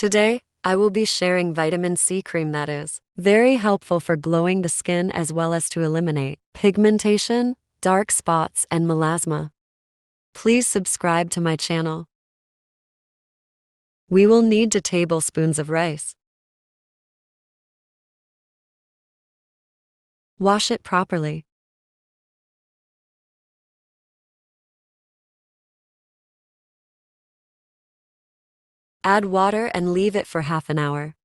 Today, I will be sharing vitamin C cream that is very helpful for glowing the skin as well as to eliminate pigmentation, dark spots, and melasma. Please subscribe to my channel. We will need 2 tablespoons of rice. Wash it properly. Add water and leave it for half an hour.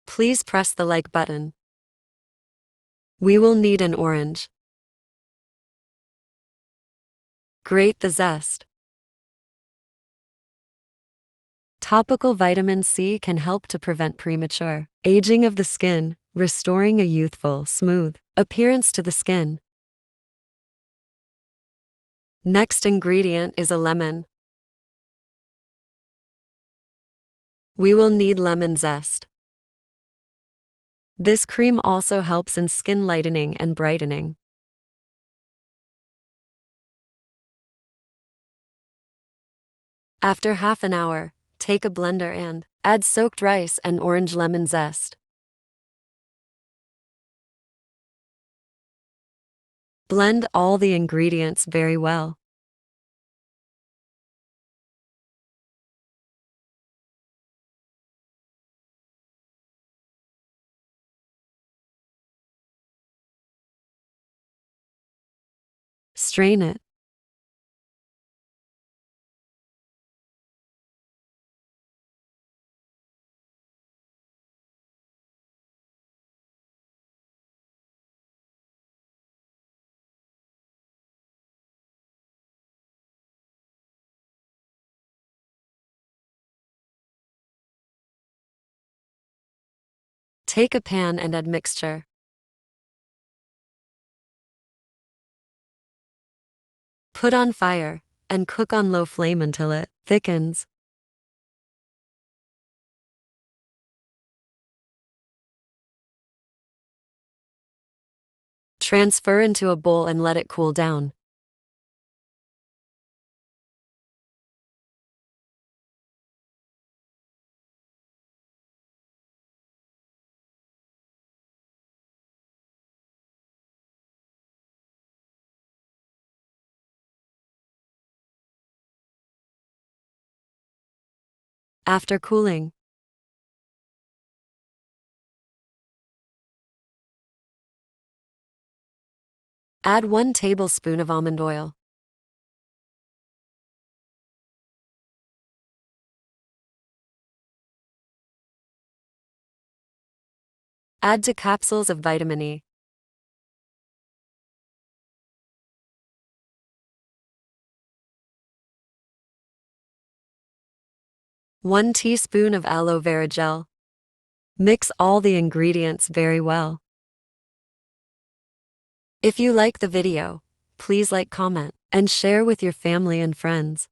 Please press the like button. We will need an orange. Grate the zest. Topical vitamin C can help to prevent premature aging of the skin, restoring a youthful, smooth appearance to the skin. Next ingredient is a lemon. We will need lemon zest. This cream also helps in skin lightening and brightening. After half an hour, take a blender and add soaked rice and orange lemon zest. Blend all the ingredients very well. Strain it. Take a pan and add mixture. Put on fire and cook on low flame until it thickens. Transfer into a bowl and let it cool down. After cooling, add 1 tablespoon of almond oil. Add 2 capsules of vitamin E. One teaspoon of aloe vera gel. Mix all the ingredients very well. If you like the video, please like, comment, and share with your family and friends.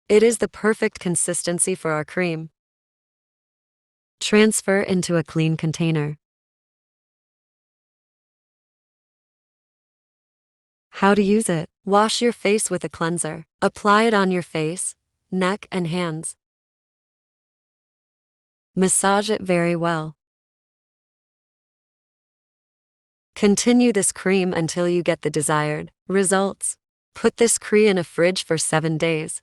It is the perfect consistency for our cream. Transfer into a clean container. How to use it? Wash your face with a cleanser. Apply it on your face, neck, and hands. Massage it very well. Continue this cream until you get the desired results. Put this cream in a fridge for 7 days.